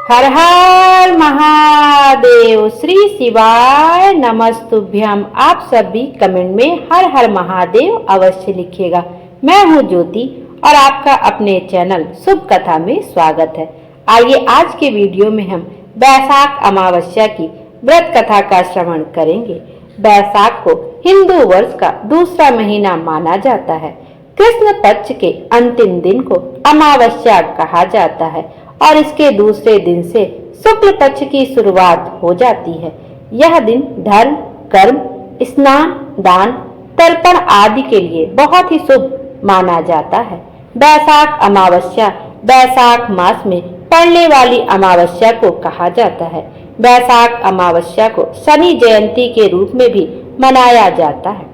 हर हर महादेव। श्री शिवाय नमस्तुभ्यम। आप सभी कमेंट में हर हर महादेव अवश्य लिखिएगा। मैं हूँ ज्योति और आपका अपने चैनल शुभ कथा में स्वागत है। आइए आज के वीडियो में हम बैसाख अमावस्या की व्रत कथा का श्रवण करेंगे। बैसाख को हिंदू वर्ष का दूसरा महीना माना जाता है। कृष्ण पक्ष के अंतिम दिन को अमावस्या कहा जाता है और इसके दूसरे दिन से शुक्ल पक्ष की शुरुआत हो जाती है। यह दिन धर्म, कर्म, स्नान, दान, तर्पण आदि के लिए बहुत ही शुभ माना जाता है। बैसाख अमावस्या बैसाख मास में पड़ने वाली अमावस्या को कहा जाता है। बैसाख अमावस्या को शनि जयंती के रूप में भी मनाया जाता है।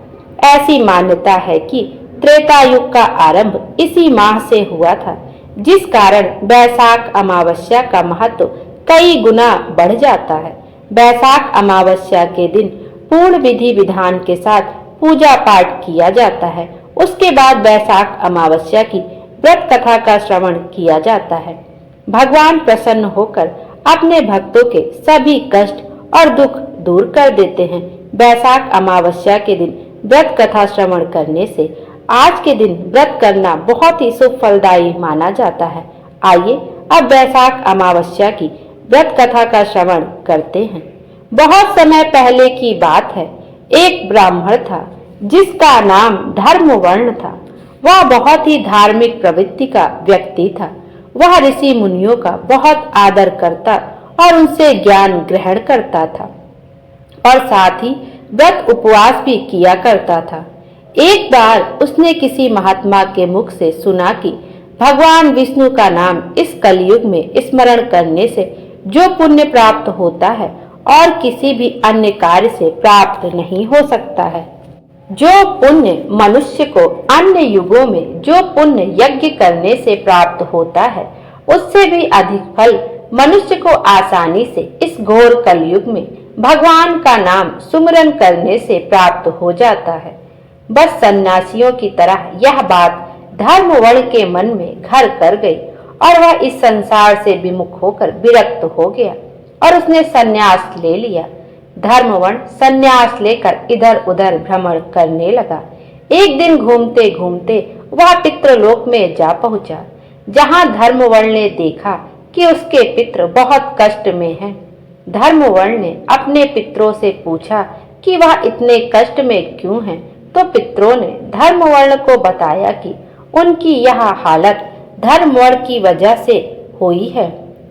ऐसी मान्यता है कि त्रेता युग का आरंभ इसी माह से हुआ था, जिस कारण बैसाख अमावस्या का महत्व कई गुना बढ़ जाता है। बैसाख अमावस्या के दिन पूर्ण विधि विधान के साथ पूजा पाठ किया जाता है। उसके बाद बैसाख अमावस्या की व्रत कथा का श्रवण किया जाता है। भगवान प्रसन्न होकर अपने भक्तों के सभी कष्ट और दुख दूर कर देते हैं। बैसाख अमावस्या के दिन व्रत कथा श्रवण करने से आज के दिन व्रत करना बहुत ही शुभ फलदायी माना जाता है। आइए अब बैसाख अमावस्या की व्रत कथा का श्रवण करते हैं। बहुत समय पहले की बात है। एक ब्राह्मण था जिसका नाम धर्मवर्ण था। वह बहुत ही धार्मिक प्रवृत्ति का व्यक्ति था। वह ऋषि मुनियों का बहुत आदर करता और उनसे ज्ञान ग्रहण करता था और साथ ही व्रत उपवास भी किया करता था। एक बार उसने किसी महात्मा के मुख से सुना कि भगवान विष्णु का नाम इस कलयुग में स्मरण करने से जो पुण्य प्राप्त होता है और किसी भी अन्य कार्य से प्राप्त नहीं हो सकता है। जो पुण्य मनुष्य को अन्य युगों में जो पुण्य यज्ञ करने से प्राप्त होता है, उससे भी अधिक फल मनुष्य को आसानी से इस घोर कलयुग में भगवान का नाम सुमिरन करने से प्राप्त हो जाता है। बस सन्यासियों की तरह यह बात धर्मवर्ण के मन में घर कर गई और वह इस संसार से विमुख होकर विरक्त हो गया और उसने सन्यास ले लिया। धर्मवर्ण सन्यास लेकर इधर उधर भ्रमण करने लगा। एक दिन घूमते घूमते वह पितृलोक में जा पहुंचा, जहां धर्मवर्ण ने देखा कि उसके पितृ बहुत कष्ट में हैं। धर्मवर्ण ने अपने पितरों से पूछा कि वह इतने कष्ट में क्यों हैं, तो पितरों ने धर्मवर्ण को बताया कि उनकी यह हालत धर्मवर्ण की वजह से हुई है।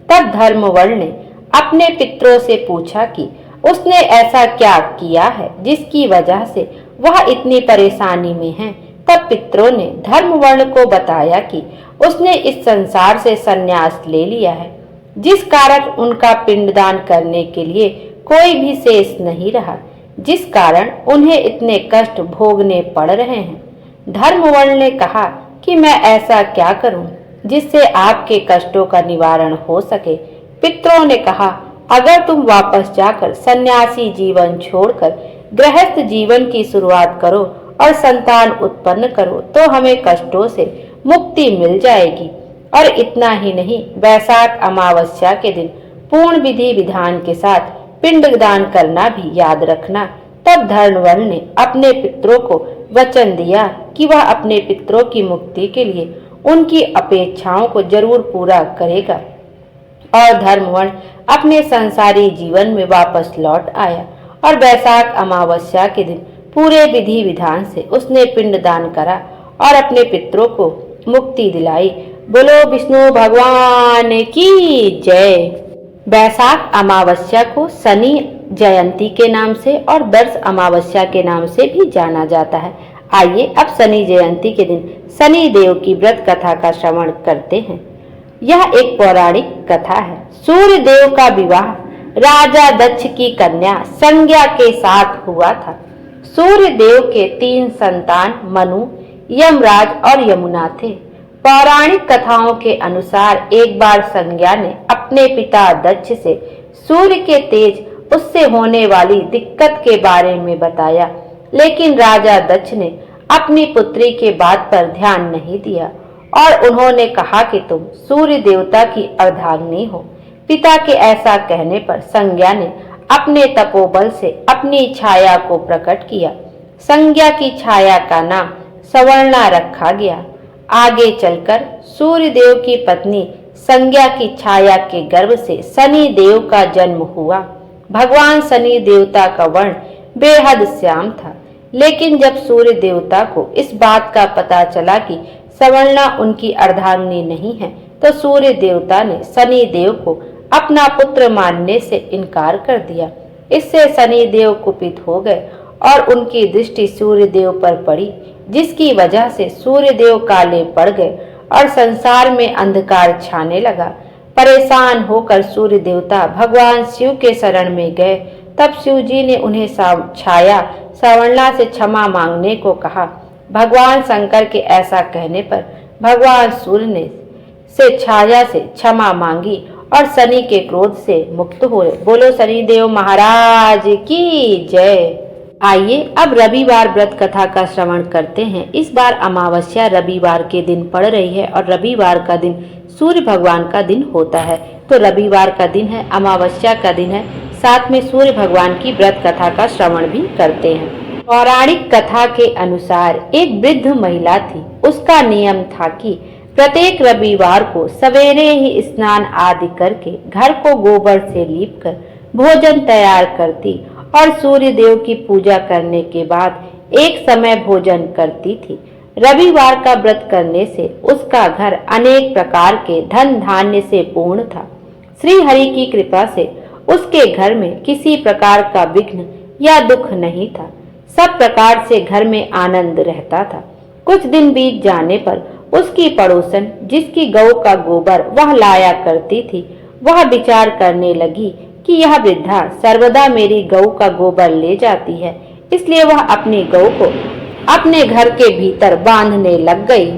तब धर्मवर्ण ने अपने पितरों से पूछा कि उसने ऐसा क्या किया है जिसकी वजह से वह इतनी परेशानी में है। तब पितरों ने धर्मवर्ण को बताया कि उसने इस संसार से संन्यास ले लिया है, जिस कारण उनका पिंडदान करने के लिए कोई भी शेष नहीं रहा, जिस कारण उन्हें इतने कष्ट भोगने पड़ रहे हैं। धर्मवर्ण ने कहा कि मैं ऐसा क्या करूं जिससे आपके कष्टों का निवारण हो सके। पितरों ने कहा, अगर तुम वापस जाकर सन्यासी जीवन छोड़कर गृहस्थ जीवन की शुरुआत करो और संतान उत्पन्न करो तो हमें कष्टों से मुक्ति मिल जाएगी। और इतना ही नहीं, बैसाख अमावस्या के दिन पूर्ण विधि विधान के साथ पिंडदान करना भी याद रखना। तब धर्मवर्ण ने अपने पितरों को वचन दिया कि वह अपने पितरों की मुक्ति के लिए उनकी अपेक्षाओं को जरूर पूरा करेगा और धर्मवर्ण अपने संसारी जीवन में वापस लौट आया और बैसाख अमावस्या के दिन पूरे विधि विधान से उसने पिंडदान करा और अपने पितरों को मुक्ति दिलाई। बोलो विष्णु भगवान की जय। बैसाख अमावस्या को शनि जयंती के नाम से और दर्श अमावस्या के नाम से भी जाना जाता है। आइए अब शनि जयंती के दिन शनि देव की व्रत कथा का श्रवण करते हैं। यह एक पौराणिक कथा है। सूर्य देव का विवाह राजा दक्ष की कन्या संज्ञा के साथ हुआ था। सूर्य देव के 3 संतान मनु, यमराज और यमुना थे। पौराणिक कथाओं के अनुसार एक बार संज्ञा ने अपने पिता दक्ष से सूर्य के तेज उससे होने वाली दिक्कत के बारे में बताया, लेकिन राजा दक्ष ने अपनी पुत्री के बात पर ध्यान नहीं दिया और उन्होंने कहा कि तुम सूर्य देवता की अर्धांगिनी हो, पिता के ऐसा कहने पर संज्ञा ने अपने तपोबल से अपनी छाया को प्रकट किया। संज्ञा की छाया का नाम सवर्णा रखा गया। आगे चलकर सूर्यदेव की पत्नी संज्ञा की छाया के गर्भ से शनि देव का जन्म हुआ। भगवान शनि देवता का वर्ण बेहद श्याम था, लेकिन जब सूर्य देवता को इस बात का पता चला कि सवर्णा उनकी अर्धांगिनी नहीं है, तो सूर्य देवता ने शनि देव को अपना पुत्र मानने से इनकार कर दिया। इससे शनि देव कुपित हो गए और उनकी दृष्टि सूर्य देव पर पड़ी, जिसकी वजह से सूर्य देव काले पड़ गए और संसार में अंधकार छाने लगा। परेशान होकर सूर्य देवता भगवान शिव के शरण में गए। तब शिव जी ने उन्हें छाया सवर्णा से क्षमा मांगने को कहा। भगवान शंकर के ऐसा कहने पर भगवान सूर्य ने छाया से क्षमा मांगी और शनि के क्रोध से मुक्त हुए। बोलो शनि देव महाराज की जय। आइए अब रविवार व्रत कथा का श्रवण करते हैं। इस बार अमावस्या रविवार के दिन पड़ रही है और रविवार का दिन सूर्य भगवान का दिन होता है। तो रविवार का दिन है, अमावस्या का दिन है, साथ में सूर्य भगवान की व्रत कथा का श्रवण भी करते हैं। पौराणिक कथा के अनुसार एक वृद्ध महिला थी। उसका नियम था कि प्रत्येक रविवार को सवेरे ही स्नान आदि करके घर को गोबर से लीपकर भोजन तैयार करती और सूर्य देव की पूजा करने के बाद एक समय भोजन करती थी। रविवार का व्रत करने से उसका घर अनेक प्रकार के धन धान्य से पूर्ण था। श्री हरि की कृपा से उसके घर में किसी प्रकार का विघ्न या दुख नहीं था। सब प्रकार से घर में आनंद रहता था। कुछ दिन बीत जाने पर उसकी पड़ोसन, जिसकी गौ का गोबर वह लाया करती थी, वह विचार करने लगी कि यह वृद्धा सर्वदा मेरी गौ का गोबर ले जाती है, इसलिए वह अपनी गौ को अपने घर के भीतर बांधने लग गई।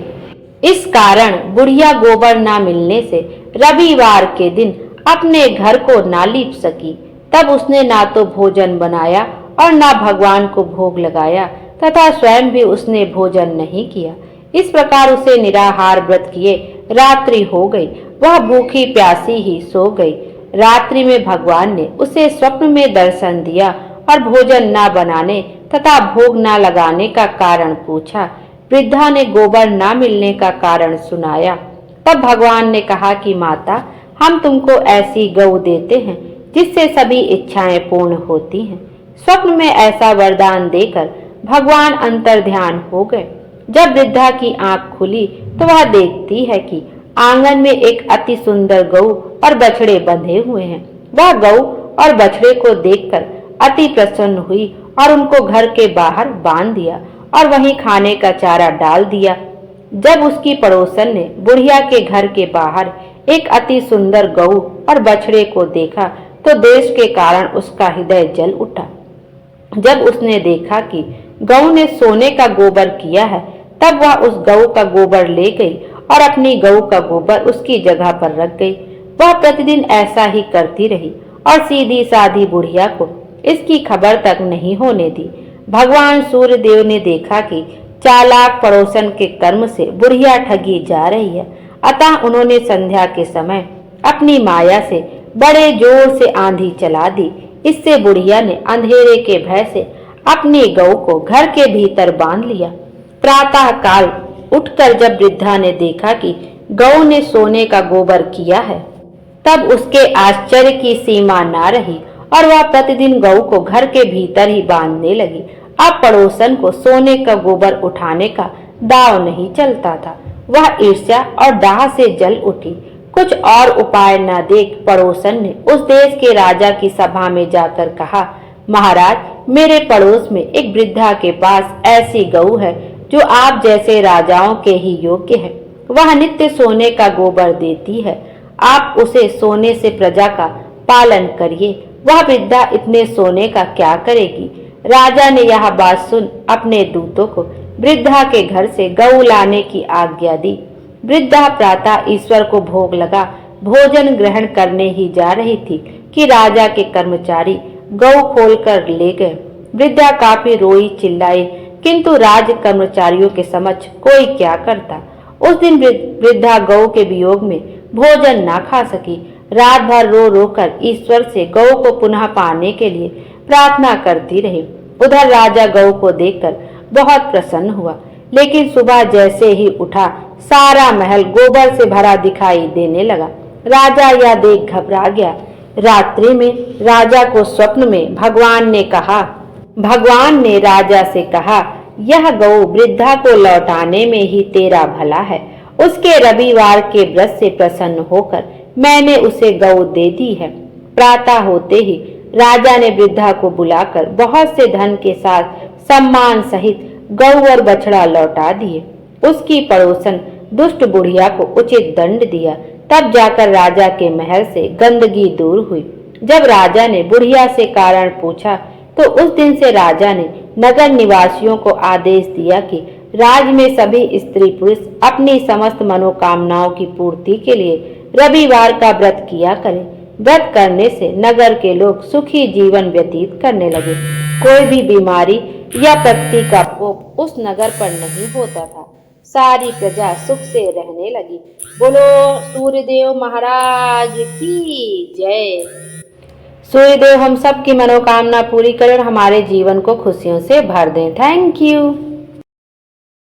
इस कारण बुढ़िया गोबर न मिलने से रविवार के दिन अपने घर को ना लीप सकी। तब उसने ना तो भोजन बनाया और ना भगवान को भोग लगाया तथा स्वयं भी उसने भोजन नहीं किया। इस प्रकार उसे निराहार व्रत किए रात्रि हो गई। वह भूखी प्यासी ही सो गई। रात्रि में भगवान ने उसे स्वप्न में दर्शन दिया और भोजन न बनाने तथा भोग न लगाने का कारण पूछा। वृद्धा ने गोबर न मिलने का कारण सुनाया। तब भगवान ने कहा कि माता, हम तुमको ऐसी गौ देते हैं जिससे सभी इच्छाएं पूर्ण होती हैं। स्वप्न में ऐसा वरदान देकर भगवान अंतर्ध्यान हो गए। जब वृद्धा की आंख खुली तो वह देखती है कि आंगन में एक अति सुंदर गौ और बछड़े बंधे हुए हैं। वह गौ और बछड़े को देखकर अति प्रसन्न हुई और उनको घर के बाहर बांध दिया और वहीं खाने का चारा डाल दिया। जब उसकी पड़ोसन ने बुढ़िया के घर के बाहर एक अति सुंदर गौ और बछड़े को देखा तो देश के कारण उसका हृदय जल उठा। जब उसने देखा कि गौ ने सोने का गोबर किया है, तब वह उस गौ का गोबर ले गई और अपनी गौ का गोबर उसकी जगह पर रख गई। वह प्रतिदिन ऐसा ही करती रही और सीधी साधी बुढ़िया को इसकी खबर तक नहीं होने दी। भगवान सूर्य देव ने देखा कि चालाक पड़ोसन के कर्म से बुढ़िया ठगी जा रही है, अतः उन्होंने संध्या के समय अपनी माया से बड़े जोर से आंधी चला दी। इससे बुढ़िया ने अंधेरे के भय से अपनी गौ को घर के भीतर बांध लिया। प्रातः काल उठकर जब वृद्धा ने देखा कि गौ ने सोने का गोबर किया है, तब उसके आश्चर्य की सीमा ना रही और वह प्रतिदिन गौ को घर के भीतर ही बांधने लगी। अब पड़ोसन को सोने का गोबर उठाने का दाव नहीं चलता था। वह ईर्ष्या और दाह से जल उठी। कुछ और उपाय न देख पड़ोसन ने उस देश के राजा की सभा में जाकर कहा, महाराज, मेरे पड़ोस में एक वृद्धा के पास ऐसी गऊ है जो आप जैसे राजाओं के ही योग्य है। वह नित्य सोने का गोबर देती है। आप उसे सोने से प्रजा का पालन करिए। वह वृद्धा इतने सोने का क्या करेगी? राजा ने यह बात सुन अपने दूतों को वृद्धा के घर से गऊ लाने की आज्ञा दी। वृद्धा प्रातः ईश्वर को भोग लगा भोजन ग्रहण करने ही जा रही थी कि राजा के कर्मचारी गऊ खोलकर ले गए। वृद्धा काफी रोई चिल्लाई, किंतु राज कर्मचारियों के समक्ष कोई क्या करता। उस दिन वृद्धा गऊ के वियोग में भोजन न खा सकी। रात भर रो रो कर ईश्वर से गौ को पुनः पाने के लिए प्रार्थना करती रही। उधर राजा गौ को देखकर बहुत प्रसन्न हुआ, लेकिन सुबह जैसे ही उठा सारा महल गोबर से भरा दिखाई देने लगा। राजा यह देख घबरा गया। रात्रि में राजा को स्वप्न में भगवान ने राजा से कहा, यह गौ वृद्धा को लौटाने में ही तेरा भला है। उसके रविवार के व्रत से प्रसन्न होकर मैंने उसे गौ दे दी है। प्रातः होते ही राजा ने वृद्धा को बुलाकर बहुत से धन के साथ सम्मान सहित गौ और बछड़ा लौटा दिए। उसकी पड़ोसन दुष्ट बुढ़िया को उचित दंड दिया। तब जाकर राजा के महल से गंदगी दूर हुई। जब राजा ने बुढ़िया से कारण पूछा तो उस दिन से राजा ने नगर निवासियों को आदेश दिया कि राज्य में सभी स्त्री पुरुष अपनी समस्त मनोकामनाओं की पूर्ति के लिए रविवार का व्रत किया करें। व्रत करने से नगर के लोग सुखी जीवन व्यतीत करने लगे। कोई भी बीमारी या प्रकृति का कोप उस नगर पर नहीं होता था। सारी प्रजा सुख से रहने लगी। बोलो सूर्यदेव महाराज की जय। सूर्यदेव हम सब की मनोकामना पूरी करें और हमारे जीवन को खुशियों से भर दें। Thank you.